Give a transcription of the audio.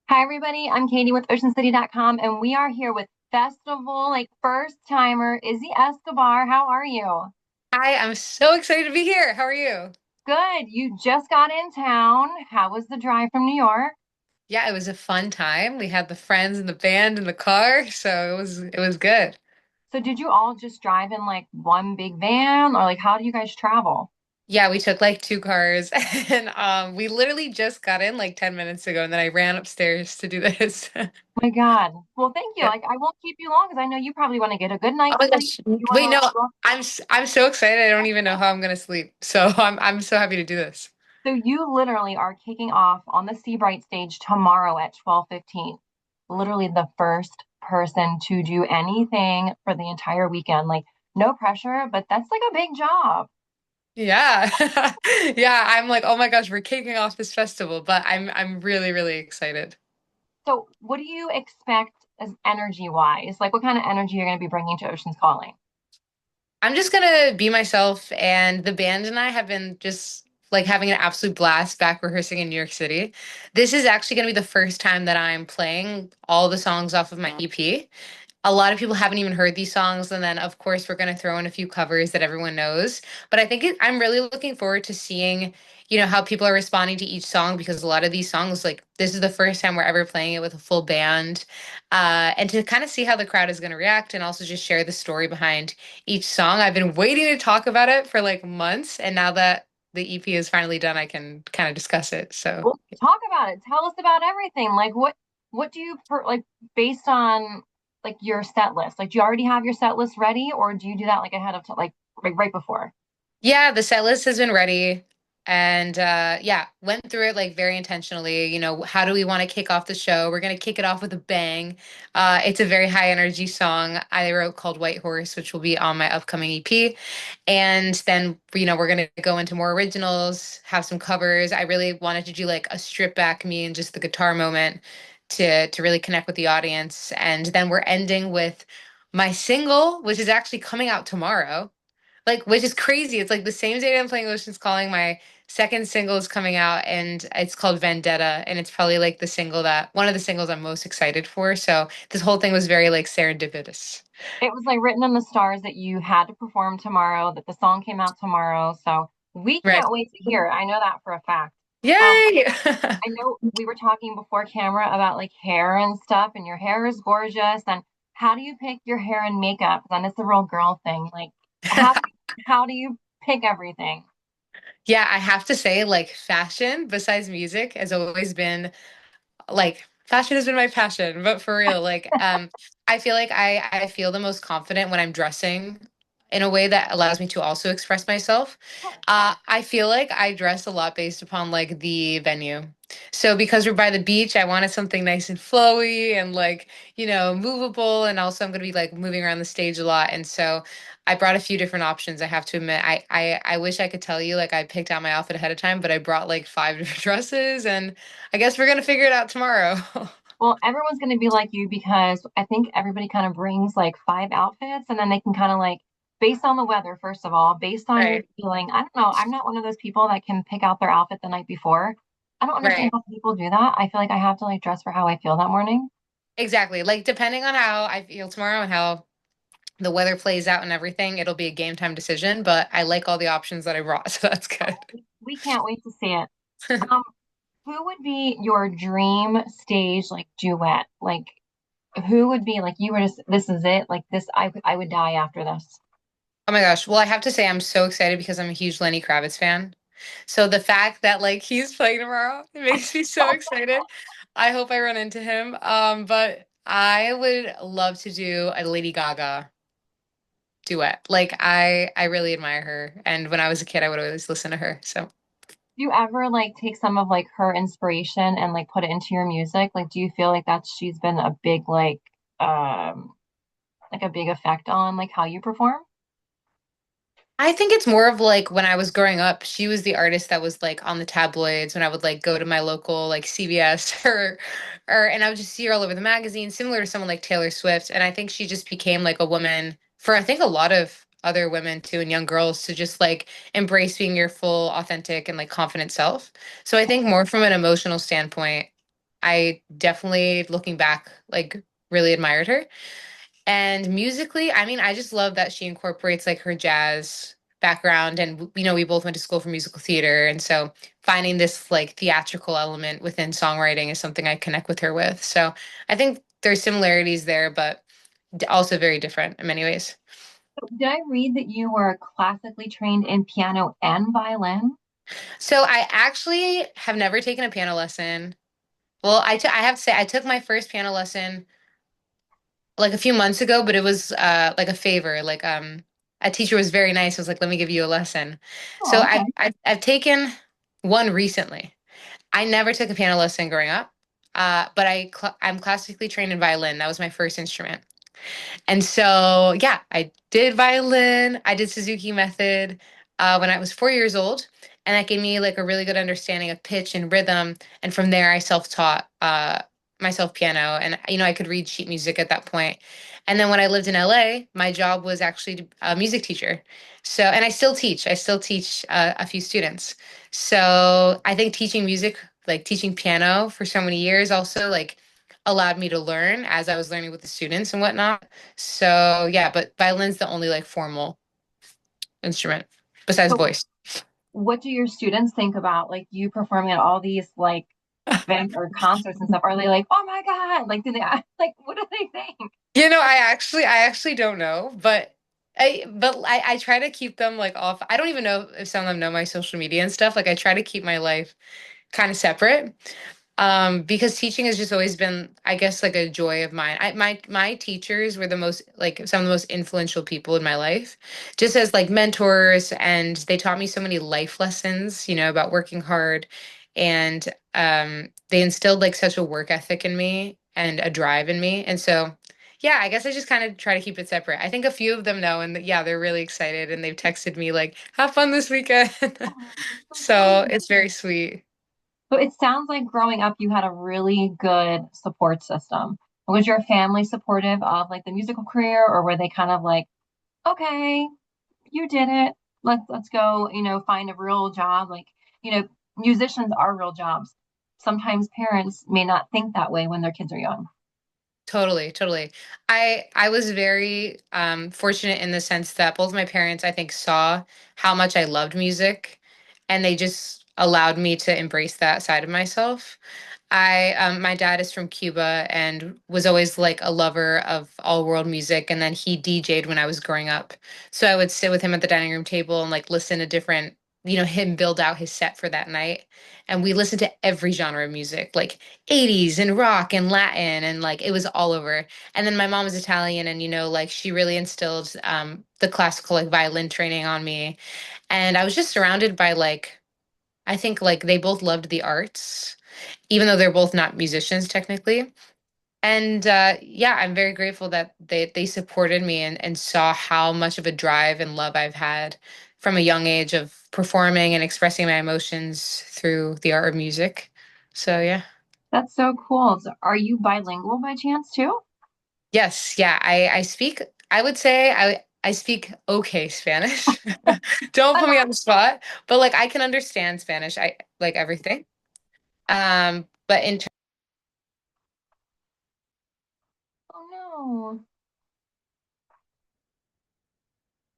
Hi, everybody. I'm Katie with OceanCity.com, and we are here with festival, first timer, Izzy Escobar. How are you? Hi, I'm so excited to be here. How are you? Good. You just got in town. How was the drive from New York? Yeah, it was a fun time. We had the friends and the band in the car, so it was good. So, did you all just drive in like one big van, or like how do you guys travel? Yeah, we took like two cars and we literally just got in like 10 minutes ago and then I ran upstairs to do this. My God. Well, thank you. Yeah. I won't keep you long because I know you probably want to get a good Oh night's my sleep. gosh. You Wait, no. want to. I'm so excited. I don't even know how I'm gonna sleep. So I'm so happy to do this. So you literally are kicking off on the Seabright stage tomorrow at 12:15. Literally the first person to do anything for the entire weekend. Like no pressure, but that's like a big job. Yeah. Yeah, I'm like, oh my gosh, we're kicking off this festival, but I'm really, really excited. So what do you expect as energy wise? Like what kind of energy you're going to be bringing to Ocean's Calling? I'm just gonna be myself, and the band and I have been just like having an absolute blast back rehearsing in New York City. This is actually gonna be the first time that I'm playing all the songs off of my EP. A lot of people haven't even heard these songs, and then of course we're going to throw in a few covers that everyone knows. But I'm really looking forward to seeing, how people are responding to each song, because a lot of these songs, like, this is the first time we're ever playing it with a full band, and to kind of see how the crowd is going to react, and also just share the story behind each song. I've been waiting to talk about it for like months, and now that the EP is finally done, I can kind of discuss it. So. Well, talk about it. Tell us about everything. Like what do you like based on like your set list? Like do you already have your set list ready or do you do that like ahead of time like right before? Yeah, the set list has been ready. And yeah, went through it like very intentionally. How do we want to kick off the show? We're gonna kick it off with a bang. It's a very high energy song I wrote called White Horse, which will be on my upcoming EP. And then, we're gonna go into more originals, have some covers. I really wanted to do like a strip back me and just the guitar moment to really connect with the audience. And then we're ending with my single, which is actually coming out tomorrow. Like, which is crazy. It's like the same day I'm playing Ocean's Calling, my second single is coming out, and it's called Vendetta. And it's probably like one of the singles I'm most excited for. So this whole thing was very like serendipitous. It was like written in the stars that you had to perform tomorrow, that the song came out tomorrow. So we Right. can't wait to hear it. I know that for a fact. Um, Yay! I know we were talking before camera about like hair and stuff, and your hair is gorgeous. And how do you pick your hair and makeup? Then it's a real girl thing. Like how do you pick everything? Yeah, I have to say, like, fashion, besides music, has always been like fashion has been my passion, but for real, like I feel like I feel the most confident when I'm dressing in a way that allows me to also express myself. I feel like I dress a lot based upon like the venue. So because we're by the beach, I wanted something nice and flowy and like, movable, and also I'm going to be like moving around the stage a lot. And so I brought a few different options. I have to admit, I wish I could tell you like I picked out my outfit ahead of time, but I brought like five different dresses, and I guess we're gonna figure it out tomorrow. Well, everyone's going to be like you because I think everybody kind of brings like five outfits and then they can kind of like, based on the weather, first of all, based on your Right, feeling. I don't know. I'm not one of those people that can pick out their outfit the night before. I don't understand right. how people do that. I feel like I have to like dress for how I feel that morning. Exactly. Like depending on how I feel tomorrow and how the weather plays out and everything, it'll be a game time decision, but I like all the options that I brought, so that's good. We can't wait to see it. Um, who would be your dream stage like duet? Like who would be like you were just this is it? Like this I would die after this. Oh my gosh. Well, I have to say I'm so excited because I'm a huge Lenny Kravitz fan. So the fact that like he's playing tomorrow, it makes me so excited. I hope I run into him. But I would love to do a Lady Gaga duet. Like I really admire her, and when I was a kid I would always listen to her. So Do you ever like take some of like her inspiration and like put it into your music? Like, do you feel like that's she's been a big like a big effect on like how you perform? I think it's more of like when I was growing up, she was the artist that was like on the tabloids when I would like go to my local like CVS or and I would just see her all over the magazine, similar to someone like Taylor Swift. And I think she just became like a woman for I think a lot of other women too and young girls to just like embrace being your full, authentic and like confident self. So I think more from an emotional standpoint, I definitely, looking back, like really admired her. And musically, I mean, I just love that she incorporates like her jazz background. And, we both went to school for musical theater. And so finding this like theatrical element within songwriting is something I connect with her with. So I think there's similarities there, but also very different in many ways. Did I read that you were classically trained in piano and violin? So I actually have never taken a piano lesson. Well, I have to say I took my first piano lesson like a few months ago, but it was like a favor. Like a teacher was very nice. Was like, "Let me give you a lesson." So Oh, okay. I've taken one recently. I never took a piano lesson growing up. But I'm classically trained in violin. That was my first instrument. And so, yeah, I did violin. I did Suzuki method when I was 4 years old. And that gave me like a really good understanding of pitch and rhythm. And from there, I self-taught myself piano. And, I could read sheet music at that point. And then when I lived in LA, my job was actually a music teacher. So, and I still teach. I still teach a few students. So I think teaching music, like teaching piano for so many years, also like allowed me to learn as I was learning with the students and whatnot. So yeah, but violin's the only like formal instrument besides So voice. what do your students think about like you performing at all these like events or concerts and stuff? Are they like, oh my God? Like, do they like what do they think? I actually don't know, but I try to keep them like off. I don't even know if some of them know my social media and stuff. Like I try to keep my life kind of separate. Because teaching has just always been, I guess, like a joy of mine. My teachers were the most like some of the most influential people in my life, just as like mentors, and they taught me so many life lessons, about working hard, and they instilled like such a work ethic in me and a drive in me, and so. Yeah, I guess I just kind of try to keep it separate. I think a few of them know, and yeah, they're really excited, and they've texted me like, "Have fun this weekend." Oh, that's so So sweet. it's very sweet. So it sounds like growing up, you had a really good support system. Was your family supportive of like the musical career, or were they kind of like, okay, you did it. Let's go, find a real job. Like, musicians are real jobs. Sometimes parents may not think that way when their kids are young. Totally, totally. I was very fortunate in the sense that both my parents, I think, saw how much I loved music, and they just allowed me to embrace that side of myself. My dad is from Cuba and was always like a lover of all world music. And then he DJ'd when I was growing up. So I would sit with him at the dining room table and like listen to different, him build out his set for that night. And we listened to every genre of music, like 80s and rock and Latin, and like it was all over. And then my mom is Italian, and like she really instilled the classical like violin training on me. And I was just surrounded by like, I think like they both loved the arts even though they're both not musicians technically. And yeah, I'm very grateful that they supported me and saw how much of a drive and love I've had from a young age of performing and expressing my emotions through the art of music. So yeah. That's so cool. So are you bilingual by chance too? Yes, yeah, I speak, I would say I speak okay Spanish. Don't put me on Enough. the spot, but like I can understand Spanish. I like everything. But in Oh no.